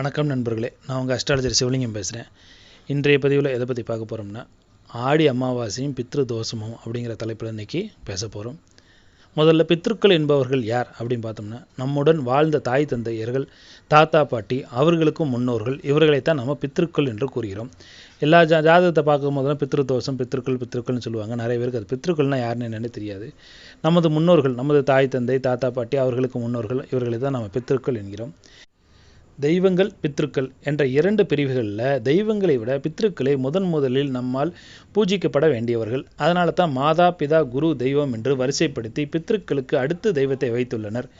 வணக்கம் நண்பர்களே, நான் உங்கள் அஸ்ட்ராலஜர் சிவலிங்கம் பேசுகிறேன். இன்றைய பதிவில் எதை பற்றி பார்க்க போகிறோம்னா, ஆடி அமாவாசையும் பித்ரு தோஷமும் அப்படிங்கிற தலைப்பில் இன்றைக்கி பேச போகிறோம். முதல்ல பித்ருக்கள் என்பவர்கள் யார் அப்படின்னு பார்த்தோம்னா, நம்முடன் வாழ்ந்த தாய் தந்தையர்கள், தாத்தா பாட்டி, அவர்களுக்கும் முன்னோர்கள், இவர்களைத்தான் நம்ம பித்ருக்கள் என்று கூறுகிறோம். எல்லா ஜாதகத்தை பார்க்கும் போதெல்லாம் பித்ரு தோஷம் பித்ருக்கள்னு சொல்லுவாங்க. நிறைய பேருக்கு அது பித்ருக்கள்னால் யாருன்னு என்னென்னு தெரியாது. நமது முன்னோர்கள், நமது தாய் தந்தை, தாத்தா பாட்டி, அவர்களுக்கு முன்னோர்கள், இவர்களை தான் நம்ம பித்ருக்கள் என்கிறோம். தெய்வங்கள், பித்ருக்கள் என்ற இரண்டு பிரிவுகளில் தெய்வங்களை விட பித்ருக்களை முதலில் நம்மால் பூஜிக்கப்பட வேண்டியவர்கள். அதனால தான் மாதா, பிதா, குரு, தெய்வம் என்று வரிசைப்படுத்தி பித்ருக்களுக்கு அடுத்து தெய்வத்தை வைத்துள்ளனர்.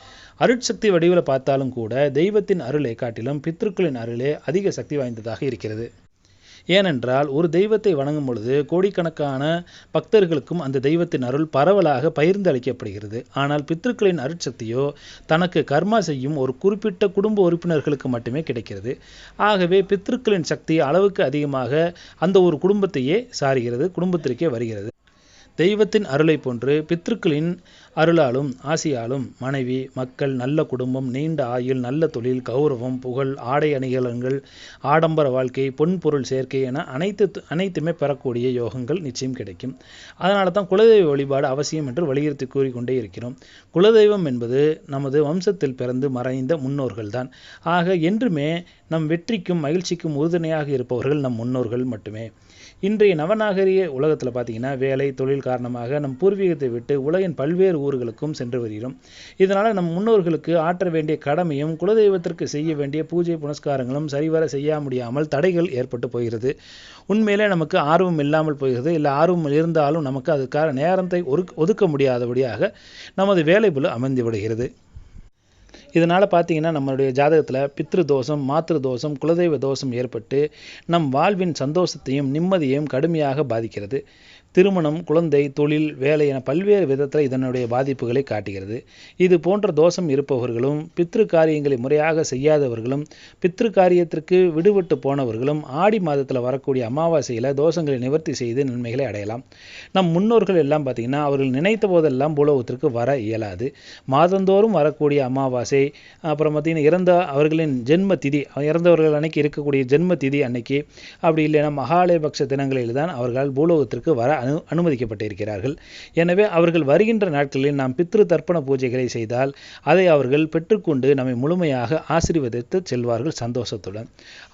அருட்சக்தி வடிவில் பார்த்தாலும் கூட தெய்வத்தின் அருளை காட்டிலும் பித்ருக்களின் அருளே அதிக சக்தி வாய்ந்ததாக இருக்கிறது. ஏனென்றால் ஒரு தெய்வத்தை வணங்கும் பொழுது கோடிக்கணக்கான பக்தர்களுக்கும் அந்த தெய்வத்தின் அருள் பரவலாக பகிர்ந்து அளிக்கப்படுகிறது. ஆனால் பித்ருக்களின் அருட்சக்தியோ தனக்கு கர்மா செய்யும் ஒரு குறிப்பிட்ட குடும்ப உறுப்பினர்களுக்கு மட்டுமே கிடைக்கிறது. ஆகவே பித்ருக்களின் சக்தி அளவுக்கு அதிகமாக அந்த ஒரு குடும்பத்தையே சாருகிறது, குடும்பத்திற்கே வருகிறது. தெய்வத்தின் அருளை போன்று பித்ருக்களின் அருளாலும் ஆசியாலும் மனைவி, மக்கள், நல்ல குடும்பம், நீண்ட ஆயுள், நல்ல தொழில், கௌரவம், புகழ், ஆடை அணிகலன்கள், ஆடம்பர வாழ்க்கை, பொன்பொருள் சேர்க்கை என அனைத்துமே பெறக்கூடிய யோகங்கள் நிச்சயம் கிடைக்கும். அதனால தான் குலதெய்வ வழிபாடு அவசியம் என்று வலியுறுத்தி கூறிக்கொண்டே இருக்கிறோம். குலதெய்வம் என்பது நமது வம்சத்தில் பிறந்து மறைந்த முன்னோர்கள் தான். ஆக என்றுமே நம் வெற்றிக்கும் மகிழ்ச்சிக்கும் உறுதுணையாக இருப்பவர்கள் நம் முன்னோர்கள் மட்டுமே. இன்றைய நவநாகரிக உலகத்தில் பார்த்தீங்கன்னா, வேலை, தொழில் காரணமாக நம் பூர்வீகத்தை விட்டு உலகின் பல்வேறு ஊர்களுக்கும் சென்று வருகிறோம். இதனால் நம் முன்னோர்களுக்கு ஆற்ற வேண்டிய கடமையும் குலதெய்வத்திற்கு செய்ய வேண்டிய பூஜை புனஸ்காரங்களும் சரிவர செய்ய முடியாமல் தடைகள் ஏற்பட்டு போகிறது. உண்மையிலே நமக்கு ஆர்வம் இல்லாமல் போகிறது. இல்லை ஆர்வம் இருந்தாலும் நமக்கு அதுக்கான நேரத்தை ஒதுக்க முடியாதபடியாக நமது வேலைபளு அமைந்து விடுகிறது. இதனால் பார்த்தீங்கன்னா, நம்மளுடைய ஜாதகத்தில் பித்ரு தோஷம், மாத்ரு தோஷம், குலதெய்வ தோஷம் ஏற்பட்டு நம் வாழ்வின் சந்தோஷத்தையும் நிம்மதியையும் கடுமையாக பாதிக்கிறது. திருமணம், குழந்தை, தொழில், வேலை என பல்வேறு விதத்தில் இதனுடைய பாதிப்புகளை காட்டுகிறது. இது போன்ற தோஷம் இருப்பவர்களும், பித்ரு காரியங்களை முறையாக செய்யாதவர்களும், பித்ரு காரியத்திற்கு விடுபட்டு போனவர்களும் ஆடி மாதத்தில் வரக்கூடிய அமாவாசையில் தோஷங்களை நிவர்த்தி செய்து நன்மைகளை அடையலாம். நம் முன்னோர்கள் எல்லாம் பார்த்திங்கன்னா, அவர்கள் நினைத்த போதெல்லாம் பூலோகத்திற்கு வர இயலாது. மாதந்தோறும் வரக்கூடிய அமாவாசை, அப்புறம் பார்த்திங்கன்னா அவர்களின் ஜென்ம திதி, இறந்தவர்கள் அன்னைக்கு இருக்கக்கூடிய ஜென்ம திதி அன்னைக்கு, அப்படி இல்லைன்னா மகாலயபக்ஷ தினங்களில் தான் அவர்களால் பூலோகத்திற்கு வர அனுமதிக்கப்பட்டிருக்கிறார்கள். எனவே அவர்கள் வருகின்ற நாட்களில் நாம் பித்ரு தர்ப்பண பூஜைகளை செய்தால் அதை அவர்கள் பெற்றுக்கொண்டு நம்மை முழுமையாக ஆசீர்வதித்து செல்வார்கள் சந்தோஷத்துடன்.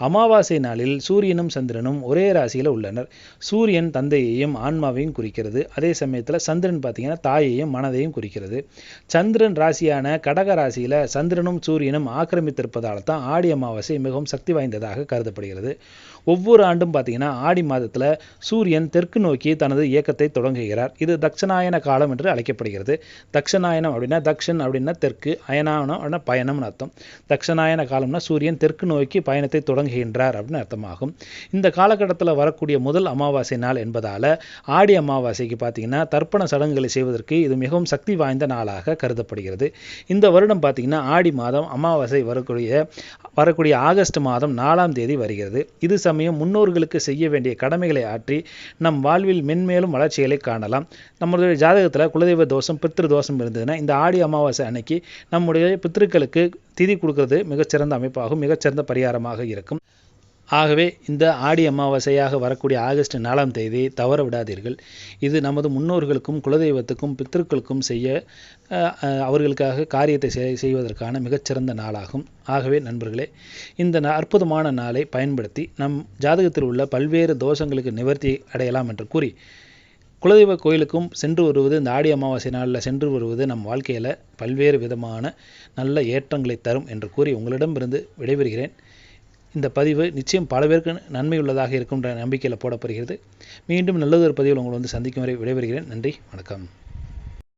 அமாவாசை நாளில் சூரியனும் சந்திரனும் ஒரே ராசியில் உள்ளனர். சூரியன் தந்தையையும் ஆன்மாவையும் குறிக்கிறது. அதே சமயத்தில் சந்திரன் பார்த்தீங்கன்னா தாயையும் மனதையும் குறிக்கிறது. சந்திரன் ராசியான கடக ராசியில் சந்திரனும் சூரியனும் ஆக்கிரமித்திருப்பதால் தான் ஆடி அமாவாசை மிகவும் சக்தி வாய்ந்ததாக கருதப்படுகிறது. ஒவ்வொரு ஆண்டும் பார்த்தீங்கன்னா ஆடி மாதத்தில் சூரியன் தெற்கு நோக்கி தனது இயக்கத்தை தொடங்குகிறார். இது தட்சணாயன காலம் என்று அழைக்கப்படுகிறது. தட்சணாயனம் அப்படின்னா, தக்ஷன் அப்படின்னா தெற்கு, அயனானம் அப்படின்னா பயணம்னு அர்த்தம். தட்சணாயன காலம்னா சூரியன் தெற்கு நோக்கி பயணத்தை தொடங்குகின்றார் அப்படின்னு அர்த்தமாகும். இந்த காலகட்டத்தில் வரக்கூடிய முதல் அமாவாசை நாள் என்பதால் ஆடி அமாவாசைக்கு பார்த்தீங்கன்னா தர்ப்பண சடங்குகளை செய்வதற்கு இது மிகவும் சக்தி வாய்ந்த நாளாக கருதப்படுகிறது. இந்த வருடம் பார்த்தீங்கன்னா ஆடி மாதம் அமாவாசை வரக்கூடிய ஆகஸ்ட் மாதம் 4ஆம் தேதி வருகிறது. இது சமயம் முன்னோர்களுக்கு செய்ய வேண்டிய கடமைகளை ஆற்றி நம் வாழ்வில் மென்மேலும் வளர்ச்சிகளை காணலாம். நம்முடைய ஜாதகத்தில் குலதெய்வ தோஷம், பித்ரு தோஷம் இருந்ததுன்னா இந்த ஆடி அமாவாசை அன்னைக்கு நம்முடைய பித்ருக்களுக்கு திதி கொடுக்கறது மிகச்சிறந்த அமைப்பாகும், மிகச்சிறந்த பரிகாரமாக இருக்கும். ஆகவே இந்த ஆடி அமாவாசையாக வரக்கூடிய ஆகஸ்ட் 4ஆம் தேதி தவற விடாதீர்கள். இது நமது முன்னோர்களுக்கும் குலதெய்வத்துக்கும் பித்ருக்களுக்கும் அவர்களுக்காக காரியத்தை செய்வதற்கான மிகச்சிறந்த நாளாகும். ஆகவே நண்பர்களே, இந்த அற்புதமான நாளை பயன்படுத்தி நம் ஜாதகத்தில் உள்ள பல்வேறு தோஷங்களுக்கு நிவர்த்தி அடையலாம் என்று கூறி, குலதெய்வ கோயிலுக்கும் சென்று வருவது, இந்த ஆடி அமாவாசை நாளில் சென்று வருவது நம் வாழ்க்கையில் பல்வேறு விதமான நல்ல ஏற்றங்களை தரும் என்று கூறி உங்களிடமிருந்து விடைபெறுகிறேன். இந்த பதிவு நிச்சயம் பல பேருக்கு நன்மையுள்ளதாக இருக்கும் என்ற நம்பிக்கையில் போடப்படுகிறது. மீண்டும் நல்லதொரு பதிவில் உங்களை சந்திக்கும் வரை விடைபெறுகிறேன். நன்றி, வணக்கம்.